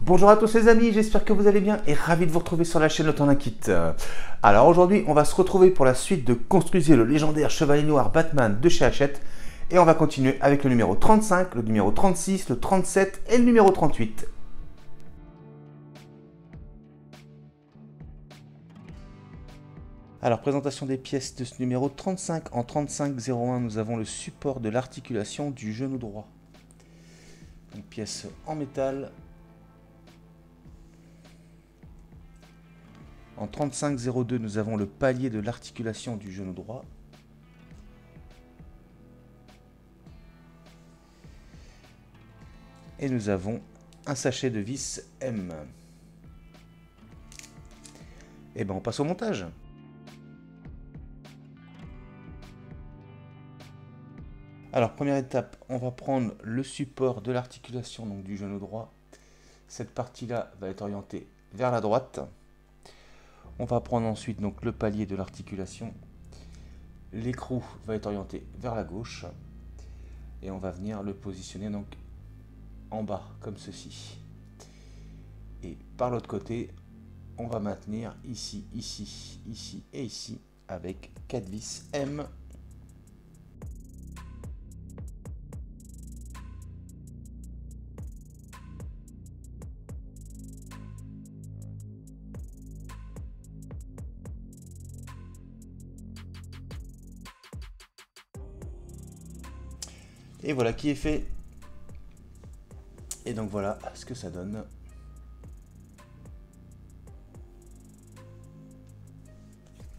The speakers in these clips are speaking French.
Bonjour à tous les amis, j'espère que vous allez bien et ravi de vous retrouver sur la chaîne Le Temps d'un Kit. Alors aujourd'hui, on va se retrouver pour la suite de Construisez le légendaire Chevalier Noir Batman de chez Hachette. Et on va continuer avec le numéro 35, le numéro 36, le 37 et le numéro 38. Alors, présentation des pièces de ce numéro 35. En 35-01, nous avons le support de l'articulation du genou droit. Une pièce en métal. En 35-02, nous avons le palier de l'articulation du genou droit. Et nous avons un sachet de vis M. Et ben on passe au montage. Alors première étape, on va prendre le support de l'articulation donc du genou droit. Cette partie-là va être orientée vers la droite. On va prendre ensuite donc le palier de l'articulation. L'écrou va être orienté vers la gauche. Et on va venir le positionner donc en bas, comme ceci. Et par l'autre côté, on va maintenir ici, ici, ici et ici avec 4 vis M. Et voilà qui est fait. Et donc voilà ce que ça donne.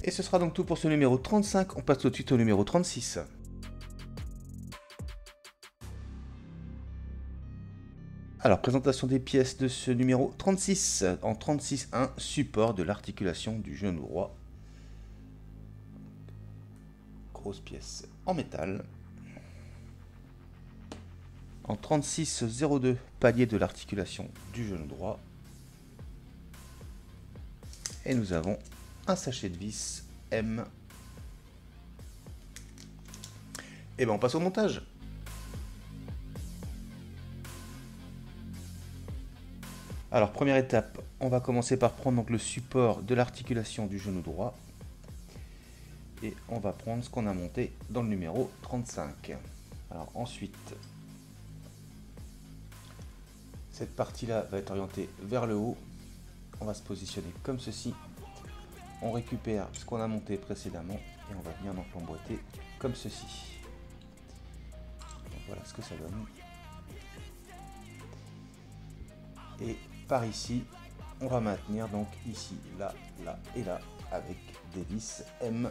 Et ce sera donc tout pour ce numéro 35. On passe tout de suite au numéro 36. Alors, présentation des pièces de ce numéro 36. En 36-1, support de l'articulation du genou droit. Grosse pièce en métal. En 36-02, palier de l'articulation du genou droit. Et nous avons un sachet de vis M. Et ben on passe au montage. Alors première étape, on va commencer par prendre donc le support de l'articulation du genou droit. Et on va prendre ce qu'on a monté dans le numéro 35. Alors ensuite, cette partie-là va être orientée vers le haut. On va se positionner comme ceci. On récupère ce qu'on a monté précédemment et on va venir donc l'emboîter comme ceci. Donc voilà ce que ça donne. Et par ici, on va maintenir donc ici, là, là et là avec des vis M.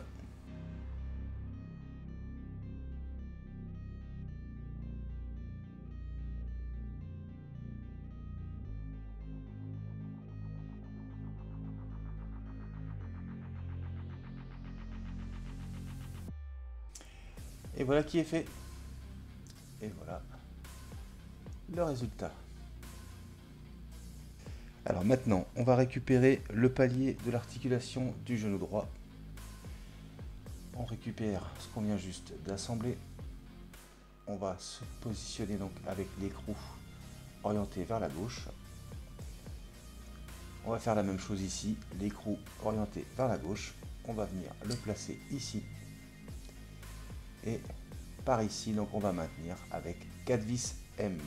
Et voilà qui est fait. Et voilà le résultat. Alors maintenant, on va récupérer le palier de l'articulation du genou droit. On récupère ce qu'on vient juste d'assembler. On va se positionner donc avec l'écrou orienté vers la gauche. On va faire la même chose ici, l'écrou orienté vers la gauche. On va venir le placer ici. Et par ici, donc on va maintenir avec 4 vis M.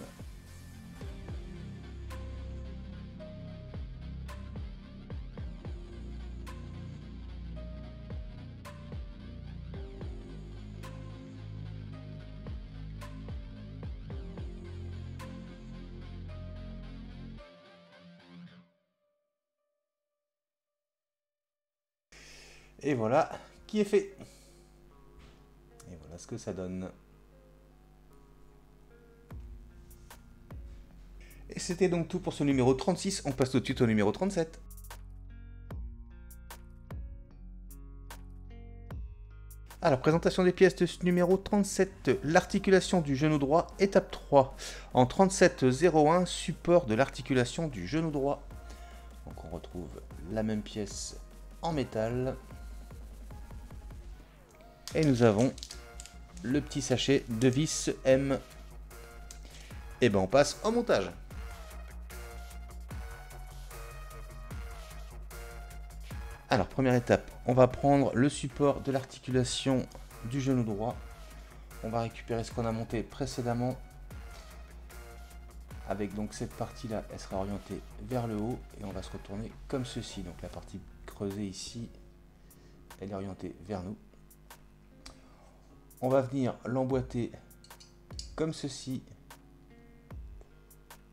Et voilà qui est fait. Et voilà ce que ça donne. Et c'était donc tout pour ce numéro 36. On passe tout de suite au numéro 37. Alors, présentation des pièces de ce numéro 37. L'articulation du genou droit, étape 3. En 37-01, support de l'articulation du genou droit. Donc on retrouve la même pièce en métal. Et nous avons le petit sachet de vis M. Et ben on passe au montage. première étape, on va prendre le support de l'articulation du genou droit. On va récupérer ce qu'on a monté précédemment. Avec donc cette partie là, elle sera orientée vers le haut et on va se retourner comme ceci. Donc la partie creusée ici, elle est orientée vers nous. On va venir l'emboîter comme ceci,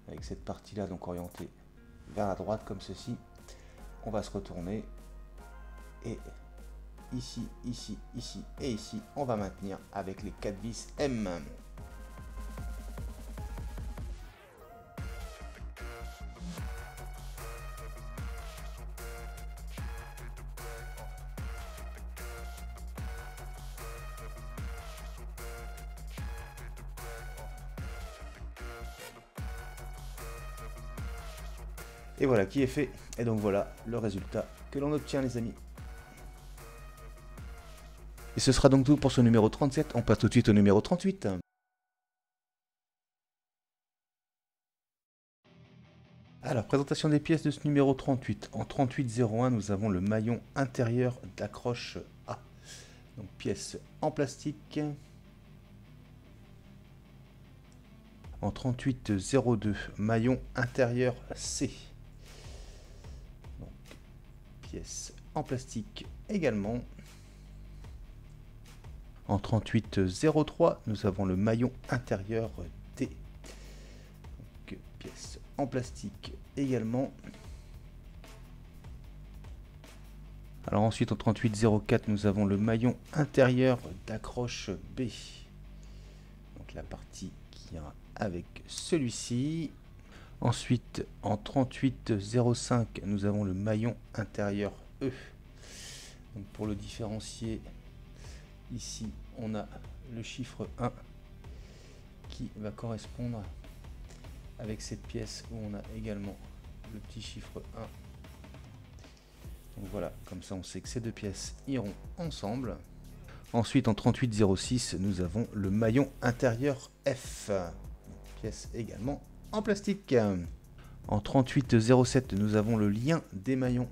avec cette partie là donc orientée vers la droite comme ceci. On va se retourner et ici, ici, ici et ici, on va maintenir avec les 4 vis M. Et voilà qui est fait. Et donc voilà le résultat que l'on obtient, les amis. Et ce sera donc tout pour ce numéro 37. On passe tout de suite au numéro 38. Alors, présentation des pièces de ce numéro 38. En 3801, nous avons le maillon intérieur d'accroche A. Donc pièce en plastique. En 3802, maillon intérieur C. Donc, pièce en plastique également. En 3803, nous avons le maillon intérieur D. Donc, pièce en plastique également. Alors ensuite en 3804, nous avons le maillon intérieur d'accroche B. Donc la partie qui ira avec celui-ci. Ensuite en 3805, nous avons le maillon intérieur E. Donc pour le différencier, ici on a le chiffre 1 qui va correspondre avec cette pièce où on a également le petit chiffre 1. Donc voilà, comme ça on sait que ces deux pièces iront ensemble. Ensuite en 3806, nous avons le maillon intérieur F, pièce également en plastique. En 3807, nous avons le lien des maillons,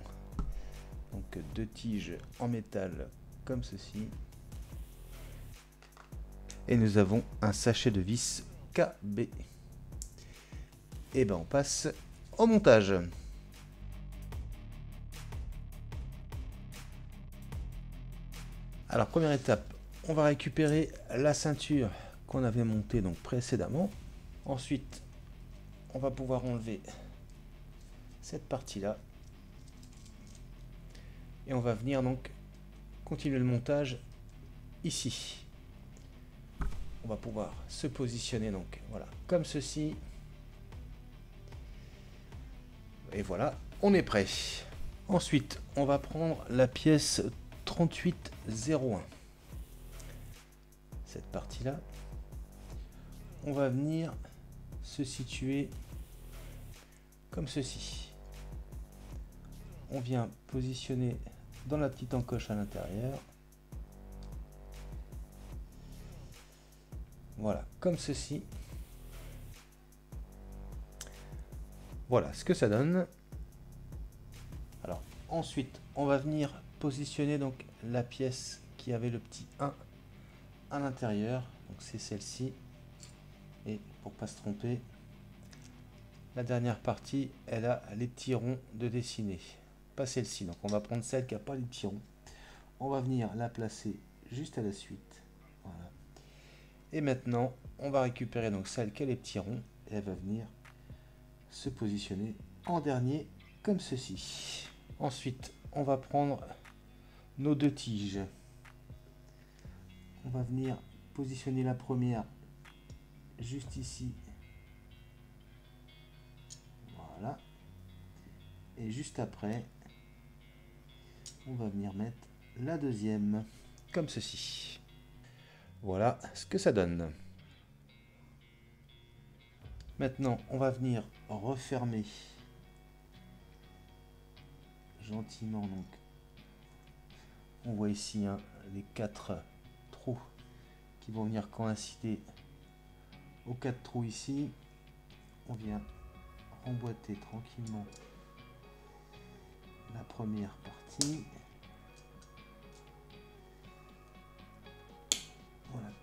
donc deux tiges en métal comme ceci. Et nous avons un sachet de vis KB. Et ben on passe au montage. Alors première étape, on va récupérer la ceinture qu'on avait montée donc précédemment. Ensuite, on va pouvoir enlever cette partie là. Et on va venir donc continuer le montage ici. On va pouvoir se positionner donc voilà comme ceci. Et voilà, on est prêt. Ensuite, on va prendre la pièce 3801. Cette partie-là, on va venir se situer comme ceci. On vient positionner dans la petite encoche à l'intérieur. Voilà, comme ceci. Voilà ce que ça donne. Alors ensuite, on va venir positionner donc la pièce qui avait le petit 1 à l'intérieur. Donc c'est celle-ci. Et pour pas se tromper, la dernière partie, elle a les petits ronds de dessiner. Pas celle-ci. Donc on va prendre celle qui n'a pas les petits ronds. On va venir la placer juste à la suite. Voilà. Et maintenant, on va récupérer donc celle qui a les petits ronds. Et elle va venir se positionner en dernier comme ceci. Ensuite, on va prendre nos deux tiges. On va venir positionner la première juste ici. Voilà. Et juste après, on va venir mettre la deuxième comme ceci. Voilà ce que ça donne. Maintenant, on va venir refermer gentiment. Donc, on voit ici les 4 trous qui vont venir coïncider aux 4 trous ici. On vient emboîter tranquillement la première partie.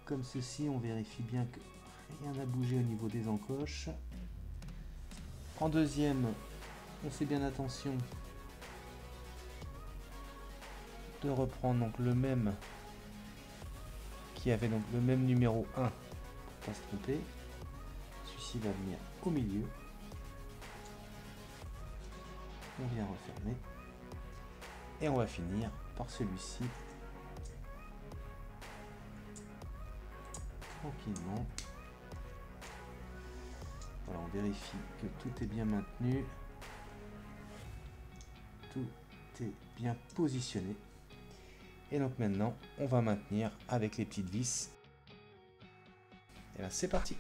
comme ceci. On vérifie bien que rien n'a bougé au niveau des encoches. En deuxième, on fait bien attention de reprendre donc le même qui avait donc le même numéro 1 pour pas se tromper. Celui-ci va venir au milieu. On vient refermer et on va finir par celui-ci tranquillement. Voilà, on vérifie que tout est bien maintenu, tout est bien positionné. Et donc maintenant, on va maintenir avec les petites vis. Et là, c'est parti.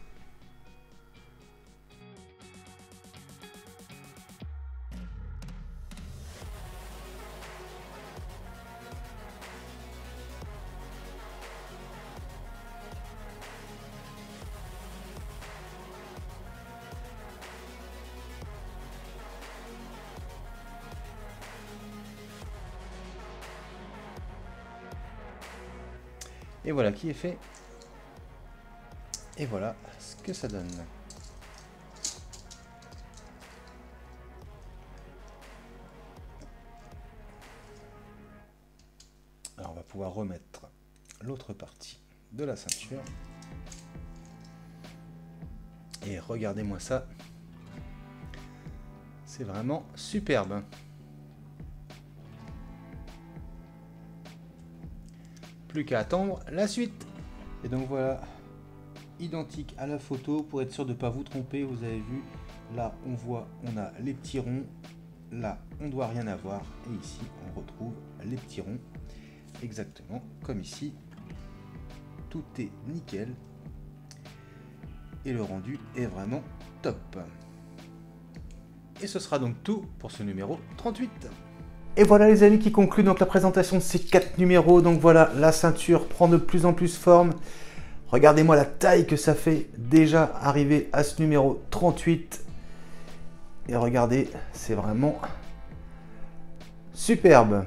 Et voilà qui est fait. Et voilà ce que ça donne. Alors on va pouvoir remettre l'autre partie de la ceinture. Et regardez-moi ça. C'est vraiment superbe. Plus qu'à attendre la suite. Et donc voilà, identique à la photo pour être sûr de ne pas vous tromper. Vous avez vu, là on voit, on a les petits ronds, là on ne doit rien avoir, et ici on retrouve les petits ronds exactement comme ici. Tout est nickel et le rendu est vraiment top. Et ce sera donc tout pour ce numéro 38. Et voilà les amis qui conclut donc la présentation de ces 4 numéros. Donc voilà, la ceinture prend de plus en plus forme. Regardez-moi la taille que ça fait déjà arriver à ce numéro 38. Et regardez, c'est vraiment superbe.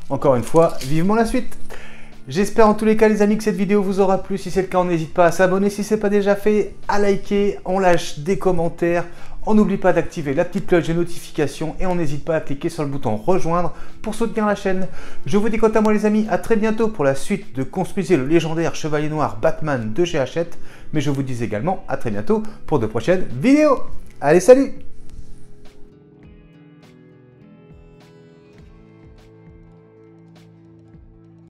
Encore une fois, vivement la suite. J'espère en tous les cas les amis que cette vidéo vous aura plu. Si c'est le cas, on n'hésite pas à s'abonner si ce n'est pas déjà fait, à liker, on lâche des commentaires. On n'oublie pas d'activer la petite cloche de notification et on n'hésite pas à cliquer sur le bouton rejoindre pour soutenir la chaîne. Je vous dis quant à moi les amis, à très bientôt pour la suite de Construisez le légendaire Chevalier Noir Batman de chez Hachette. Mais je vous dis également à très bientôt pour de prochaines vidéos. Allez, salut!